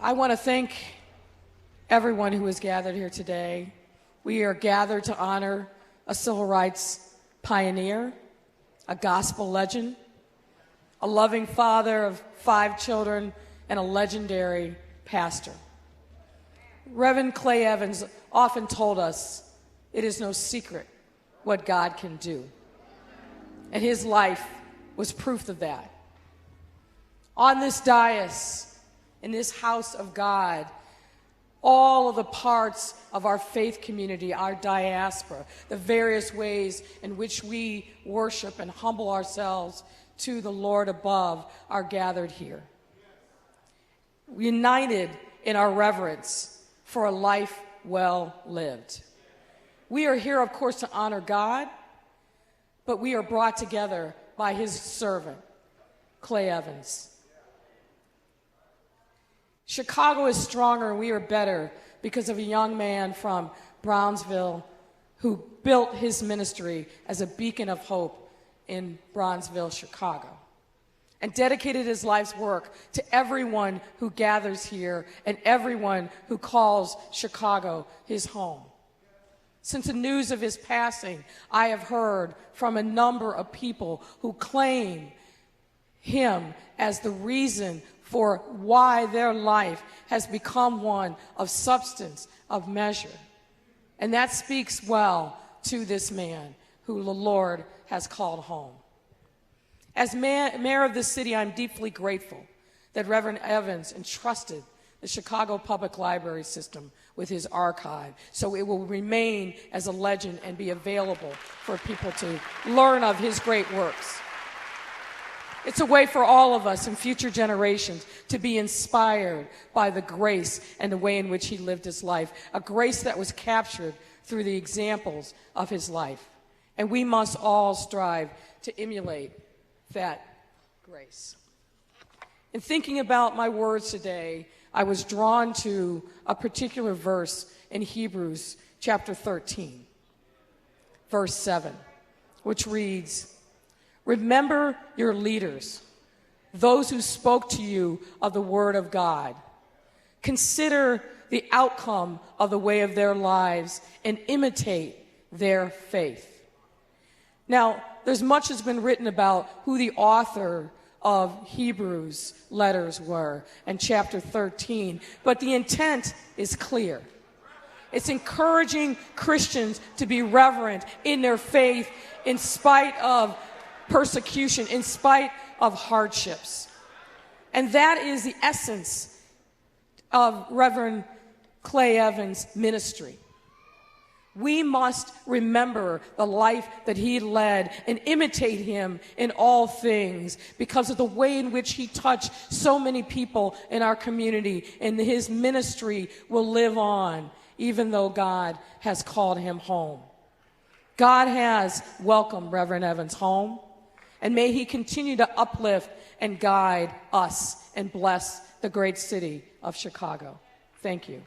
I want to thank everyone who is gathered here today. We are gathered to honor a civil rights pioneer, a gospel legend, a loving father of 5 children, and a legendary pastor. Reverend Clay Evans often told us it is no secret what God can do. And his life was proof of that. On this dais, in this house of God, all of the parts of our faith community, our diaspora, the various ways in which we worship and humble ourselves to the Lord above are gathered here, united in our reverence for a life well lived. We are here, of course, to honor God, but we are brought together by his servant, Clay Evans. Chicago is stronger and we are better because of a young man from Brownsville who built his ministry as a beacon of hope in Brownsville, Chicago, and dedicated his life's work to everyone who gathers here and everyone who calls Chicago his home. Since the news of his passing, I have heard from a number of people who claim him as the reason for why their life has become one of substance, of measure. And that speaks well to this man who the Lord has called home. As mayor of this city, I'm deeply grateful that Reverend Evans entrusted the Chicago Public Library System with his archive, so it will remain as a legend and be available for people to learn of his great works. It's a way for all of us and future generations to be inspired by the grace and the way in which he lived his life, a grace that was captured through the examples of his life. And we must all strive to emulate that grace. In thinking about my words today, I was drawn to a particular verse in Hebrews chapter 13, verse 7, which reads, "Remember your leaders, those who spoke to you of the word of God. Consider the outcome of the way of their lives and imitate their faith." Now, there's much that's been written about who the author of Hebrews letters were in chapter 13, but the intent is clear. It's encouraging Christians to be reverent in their faith in spite of persecution, in spite of hardships. And that is the essence of Reverend Clay Evans' ministry. We must remember the life that he led and imitate him in all things because of the way in which he touched so many people in our community, and his ministry will live on even though God has called him home. God has welcomed Reverend Evans home, and may he continue to uplift and guide us and bless the great city of Chicago. Thank you.